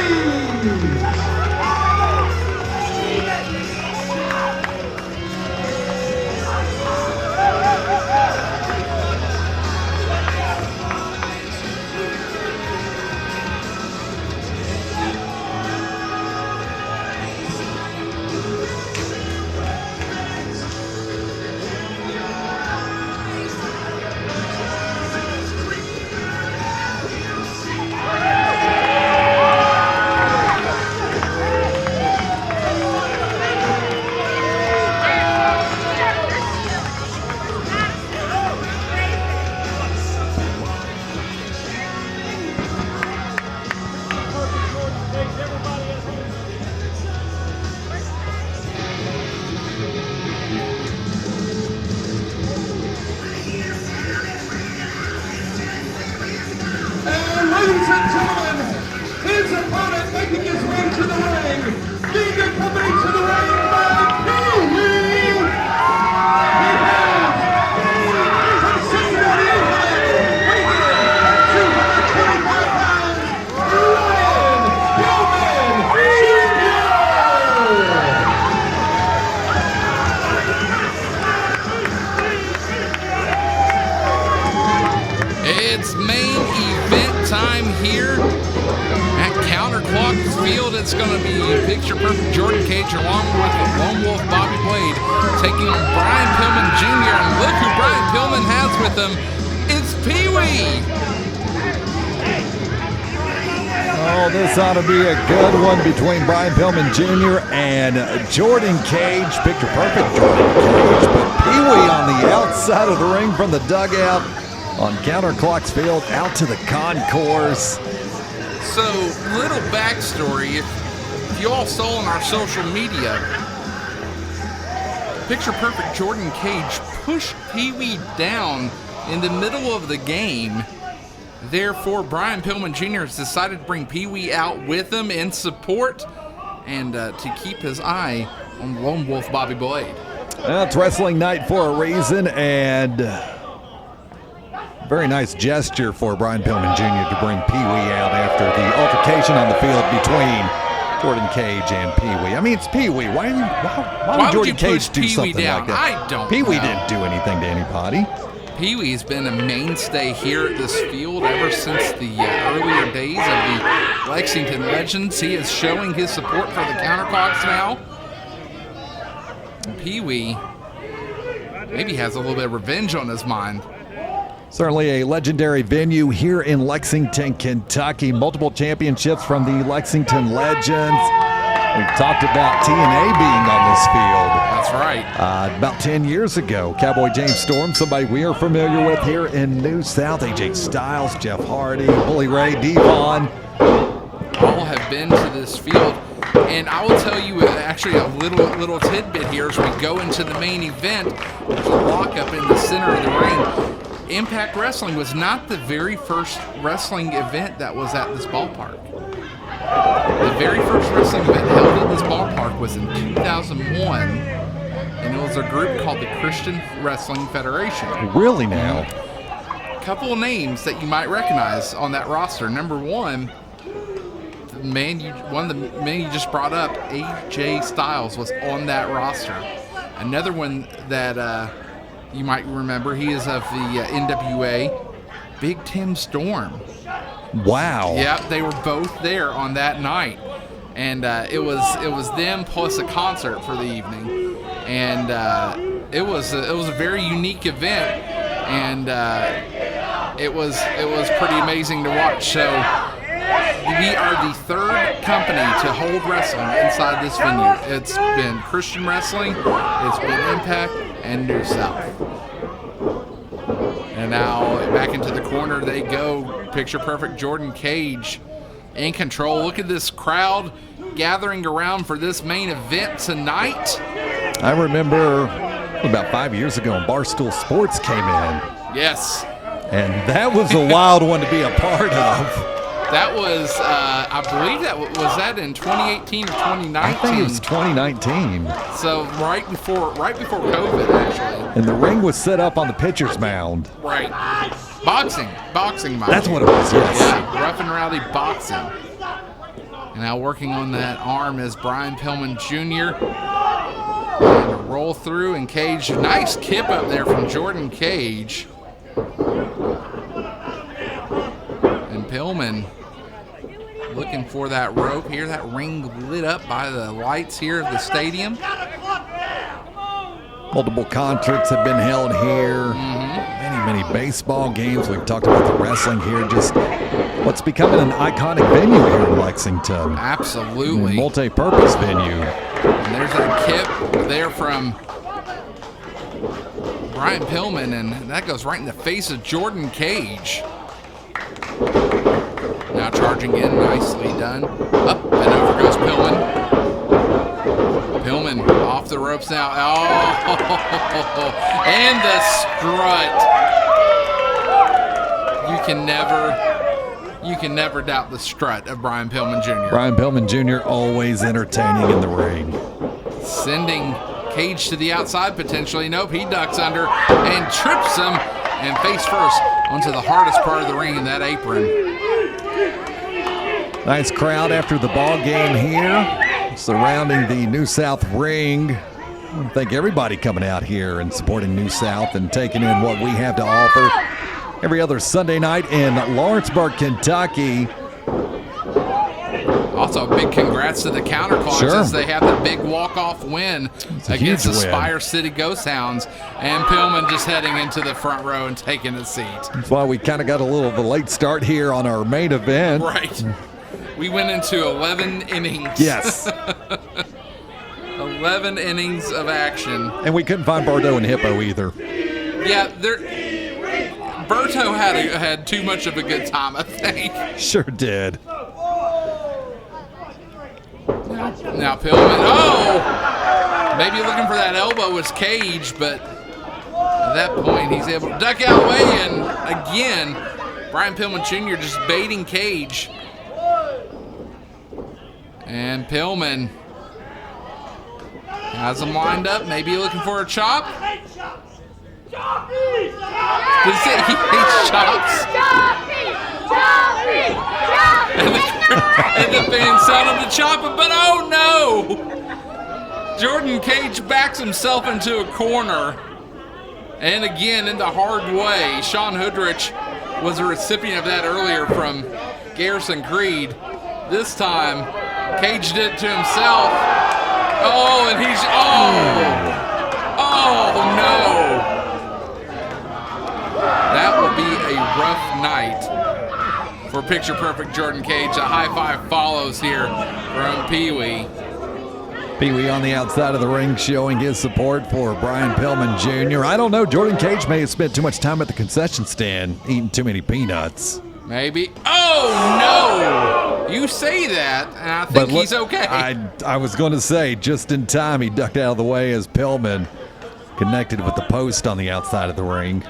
Ladies and gentlemen, his opponent making his way to the ring, being accompanied to the ring by Pillman. He has from Cincinnati, Ohio, weighing in at 225 pounds, Pillman Jr. It's here at Counterclocks Field. It's going to be picture perfect Jordan Kage along with Lone Wolf Bobby Blade taking on Brian Pillman Jr. And look who Brian Pillman has with him. It's Pee-wee. Oh, this ought to be a good one between Brian Pillman Jr. and Jordan Kage. Picture perfect Jordan Kage, but Pee-wee on the outside of the ring from the dugout on Counterclocks Field out to the concourse. So, little backstory. If you all saw on our social media, picture perfect Jordan Kage pushed Pee-wee down in the middle of the game. Therefore, Brian Pillman Jr. has decided to bring Pee-wee out with him in support and to keep his eye on Lone Wolf Bobby Blade. Well, it's wrestling night for a reason, and very nice gesture for Brian Pillman Jr. to bring Pee-wee out after the altercation on the field between Jordan Kage and Pee-wee. I mean, it's Pee-wee. Why would Jordan Kage do something down? like that? I don't Pee-wee know. didn't do anything to anybody. Pee-wee's been a mainstay here at this field ever since the earlier days of the Lexington Legends. He is showing his support for the Counterclocks now. Pee-wee maybe has a little bit of revenge on his mind. Certainly a legendary venue here in Lexington, Kentucky. Multiple championships from the Lexington Legends. We've talked about TNA being on this field. That's right. About 10 years ago, Cowboy James Storm, somebody we are familiar with here in New South. AJ Styles, Jeff Hardy, Bully Ray, Devon. All have been to this field. And I will tell you actually a little tidbit here as we go into the main event. There's a lockup in the center of the ring. Impact Wrestling was not the very first wrestling event that was at this ballpark. The very first wrestling event held at this ballpark was in 2001, and it was a group called the Christian Wrestling Federation. Really now? A couple of names that you might recognize on that roster. Number one, one of the men you just brought up, AJ Styles, was on that roster. Another one that you might remember, he is of the NWA, Big Tim Storm. Wow. Yep, they were both there on that night, and it was them plus a concert for the evening, and it was a very unique event, and it was pretty amazing to watch. So we are the third company to hold wrestling inside this venue. It's been Christian Wrestling, it's been Impact, and New South. And now back into the corner they go. Picture perfect Jordan Kage in control. Look at this crowd gathering around for this main event tonight. I remember about 5 years ago when Barstool Sports came in. Yes. And that was a wild one to be a part of. That was, I believe was that in 2018 or 2019? I think it was 2019. So right before COVID, actually. And the ring was set up on the pitcher's mound. Right. Boxing, mind. That's what it was, yes. Yeah, rough and rowdy boxing. And now working on that arm is Brian Pillman Jr. And a roll through, and Kage, nice kip up there from Jordan Kage. And Pillman looking for that rope here. That ring lit up by the lights here of the stadium. Multiple concerts have been held here. Many baseball games. We've talked about the wrestling here. Just what's becoming an iconic venue here in Lexington. Absolutely. Multi-purpose venue. And there's a kip there from Brian Pillman, and that goes right in the face of Jordan Kage. Now charging in, nicely done. Up and over goes Pillman. Pillman off the ropes now. Oh, and the strut. You can never doubt the strut of Brian Pillman Jr. Brian Pillman Jr. always entertaining in the ring. Sending Kage to the outside potentially. Nope, he ducks under and trips him, and face first onto the hardest part of the ring in that apron. Nice crowd after the ball game here, surrounding the New South ring. I want to thank everybody coming out here and supporting New South and taking in what we have to offer. every other Sunday night in Lawrenceburg, Kentucky. Also, a big congrats to the Counterclocks as they have the big walk-off win against the Spire City Ghost Hounds. And Pillman just heading into the front row and taking a seat. That's why we kind of got a little of a late start here on our main event. Right. We went into 11 innings. Yes. 11 innings of action. And we couldn't find Berto and Hippo either. Yeah, Berto had too much of a good time, I think. Sure did. Now Pillman, maybe looking for that elbow was Kage, but at that point he's able to duck out of the way, and again, Brian Pillman Jr. just baiting Kage. And Pillman has him lined up, maybe looking for a chop. Did he say he hates chops? And the fans sound him to chop him, but oh no! Jordan Kage backs himself into a corner. And again, in the hard way. Sean Hoodrich was a recipient of that earlier from Garrison Creed. This time, Kage did it to himself. Oh, and he's, oh no! That will be a rough night for Picture Perfect Jordan Kage. A high five follows here from Pee-wee. Pee-wee on the outside of the ring showing his support for Brian Pillman Jr. I don't know, Jordan Kage may have spent too much time at the concession stand eating too many peanuts. Maybe. Oh, no! You say that, and I think he's okay. I was going to say, just in time, he ducked out of the way as Pillman connected with the post on the outside of the ring.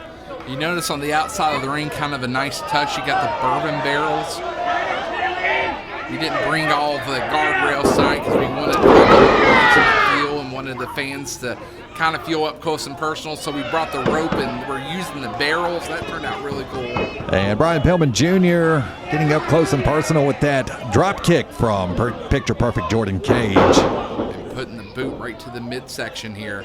You notice on the outside of the ring, kind of a nice touch. You got the bourbon barrels. We didn't bring all of the guardrails tonight because we wanted to feel and wanted the fans to kind of feel up close and personal. So we brought the rope and we're using the barrels. That turned out really cool. And Brian Pillman Jr. getting up close and personal with that drop kick from Picture Perfect Jordan Kage. And putting the boot right to the midsection here.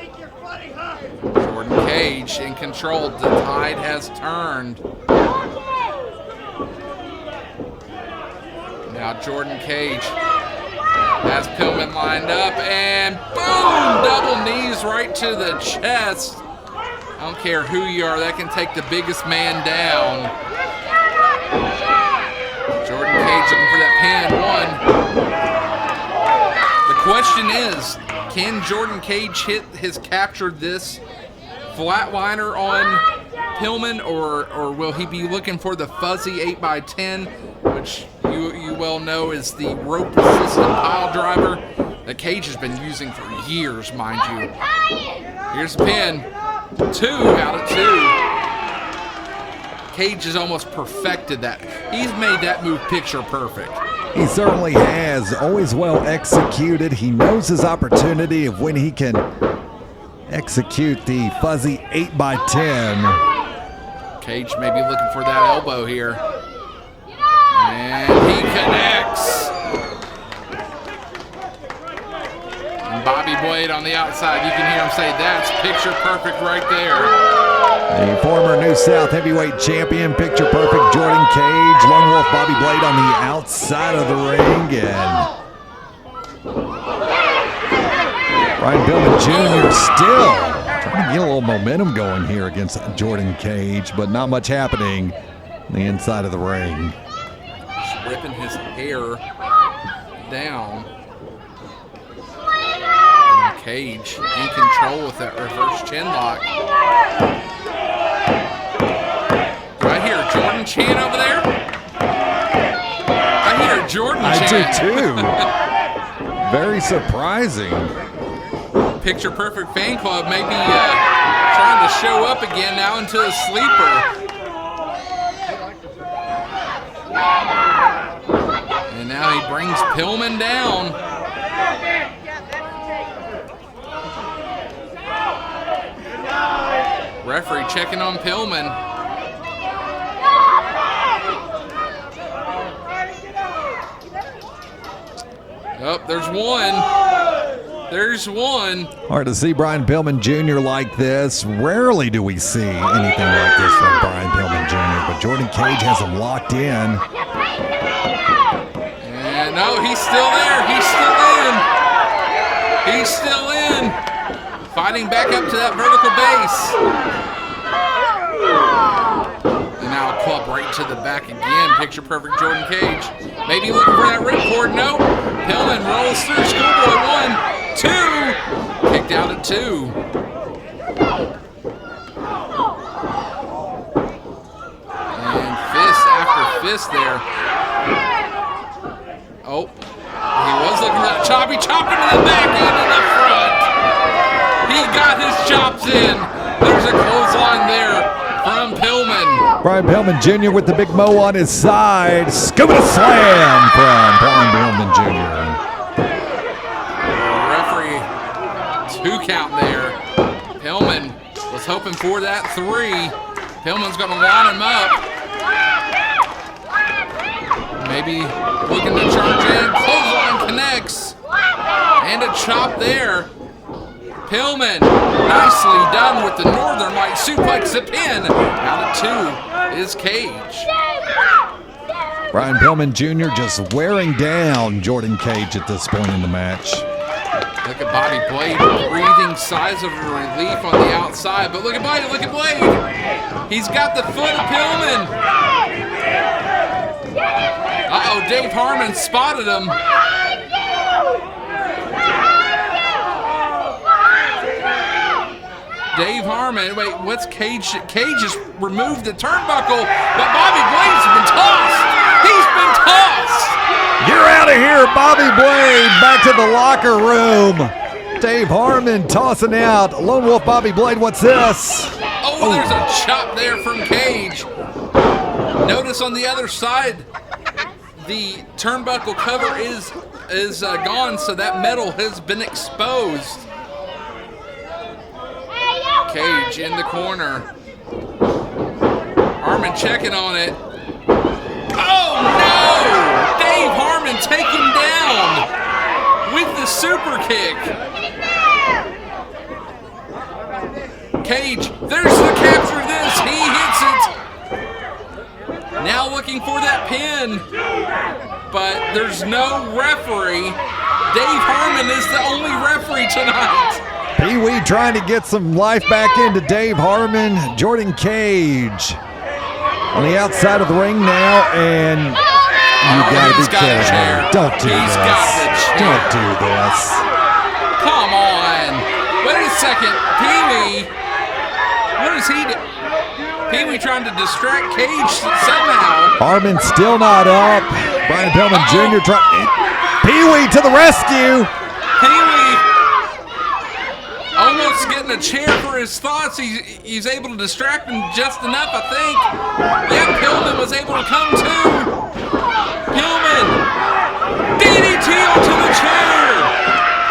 Jordan Kage in control. The tide has turned. Now Jordan Kage has Pillman lined up, and boom! Double knees right to the chest. I don't care who you are, that can take the biggest man down. Jordan Kage looking for that pin. The question is, can Jordan Kage hit capture this flatliner on Pillman, or will he be looking for the fuzzy 8x10, which you well know is the rope-assisted pile driver that Kage has been using for years, mind you. Here's the pin. 2 out of 2. Kage has almost perfected that. He's made that move picture perfect. He certainly has. Always well executed. He knows his opportunity of when he can execute the fuzzy 8x10. Kage may be looking for that elbow here. And he connects. And Bobby Blade on the outside, you can hear him say, that's picture perfect right there. The former New South heavyweight champion, Picture Perfect Jordan Kage, Lone Wolf Bobby Blade on the outside of the ring, and Brian Pillman Jr. still trying to get a little momentum going here against Jordan Kage, but not much happening on the inside of the ring. Just ripping his hair down. And Kage in control with that reverse chin lock. Do I hear a Jordan chant over there? I hear a Jordan chant. I do too. Very surprising. Picture Perfect fan club may be trying to show up again now into a sleeper. And now he brings Pillman down. Referee checking on Pillman. Oh, there's one. There's one. Hard to see Brian Pillman Jr. like this. Rarely do we see anything like this from Brian Pillman Jr., but Jordan Kage has him locked in. And no, he's still there. He's still in. He's still in. Fighting back up to that vertical base. And now a club right to the back again. Picture perfect Jordan Kage. Maybe looking for that ripcord. No. Pillman rolls through. Schoolboy 1, 2. Kicked out at 2. And fist after fist there. Oh, he was looking for that chop. He chopped him in the back and in the front. He got his chops in. There's a clothesline there from Pillman. Brian Pillman Jr. with the big mo on his side. Scuba slam from Brian Pillman Jr. Referee, 2 count there. Pillman was hoping for that 3. Pillman's going to line him up. Maybe looking to charge in. Clothesline connects. And a chop there. Pillman, nicely done with the Northern Light suplex, the pin. Out of 2 is Kage. Brian Pillman Jr. just wearing down Jordan Kage at this point in the match. Look at Bobby Blade breathing sighs of relief on the outside. But look at Blade, look at Blade. He's got the foot of Pillman. Uh-oh, Dave Harmon spotted him. Dave Harmon, wait, what's Kage? Kage just removed the turnbuckle, but Bobby Blade's been tossed. He's been tossed. You're out of here, Bobby Blade. Back to the locker room. Dave Harmon tossing out. Lone Wolf Bobby Blade, what's this? Oh, there's a chop there from Kage. Notice on the other side, the turnbuckle cover is gone, so that metal has been exposed. Kage in the corner. Harmon checking on it. Oh no! Dave Harmon taken down with the super kick. Kage, there's the capture of this. He hits it. Now looking for that pin, but there's no referee. Dave Harmon is the only referee tonight. Pee-wee trying to get some life back into Dave Harmon. Jordan Kage on the outside of the ring now, and you gotta be kidding me. Don't do this. Don't do this. Come on. Wait a second. Pee-wee. What is he doing? Pee-wee trying to distract Kage somehow. Harmon still not up. Brian Pillman Jr. trying. Pee-wee to the rescue. Pee-wee almost getting a chair for his thoughts. He's able to distract him just enough, I think. Yeah, Pillman was able to come too. Pillman. DDT onto the chair.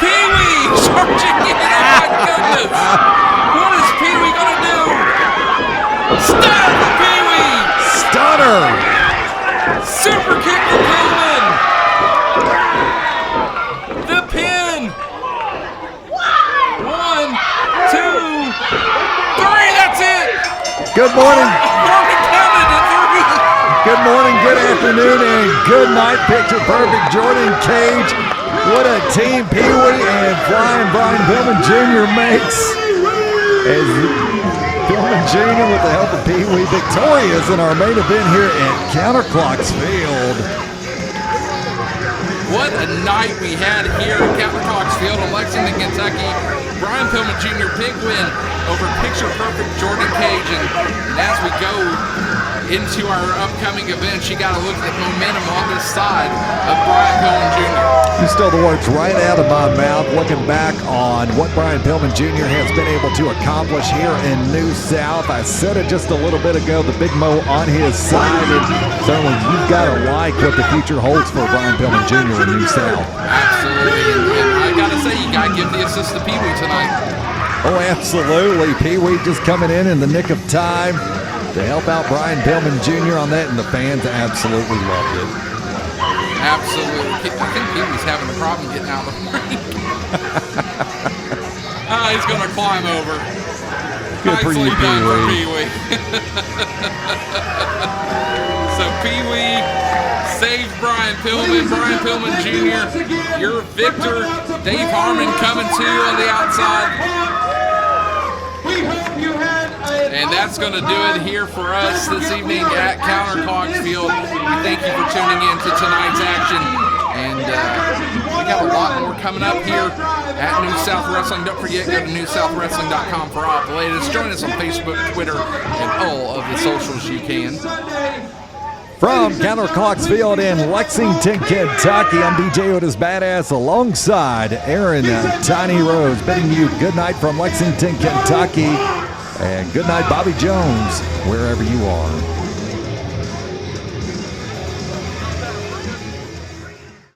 Pee-wee charging in. Oh my goodness. What is Pee-wee gonna do? Stunner for Pee-wee. Stunner. Super kick for Pillman. The pin. 1, 2, 3. That's it. Good morning. Harmon counted to 3. Good morning, good afternoon, and good night. Picture perfect Jordan Kage. What a team Pee-wee and Flying Brian Pillman Jr. makes. As Pillman Jr. with the help of Pee-wee victorious in our main event here at Counterclocks Field. What a night we had here at Counterclocks Field in Lexington, Kentucky. Brian Pillman Jr. big win over picture perfect Jordan Kage. And as we go into our upcoming events, you got to look at the momentum on this side of Brian Pillman Jr. You stole the words right out of my mouth, looking back on what Brian Pillman Jr. has been able to accomplish here in New South. I said it just a little bit ago, the big mo on his side, and certainly you've got to like what the future holds for Brian Pillman Jr. in New South. Absolutely, and I got to say, you got to give the assist to Pee-wee tonight. Oh, absolutely. Pee-wee just coming in the nick of time to help out Brian Pillman Jr. on that, and the fans absolutely loved it. Absolutely. I think Pee-wee's having a problem getting out of the ring. He's going to climb over. Good for you, Nicely done for Pee-wee. Pee-wee. So Pee-wee saves Brian Pillman. Brian Pillman Jr., your victor. Dave Harmon coming to you on the outside. We hope you had And that's going to do it here for us this evening at Counterclocks Field. We thank you for tuning in to tonight's action. And we got a lot more coming up here at New South Wrestling. Don't forget, go to newsouthwrestling.com for all the latest. Join us on Facebook, Twitter, and all of the socials you can. From Counterclocks Field in Lexington, Kentucky, I'm DJ Otis Badass alongside Aaron Tiny Rose, bidding you good night from Lexington, Kentucky, and good night, Bobby Jones, wherever you are.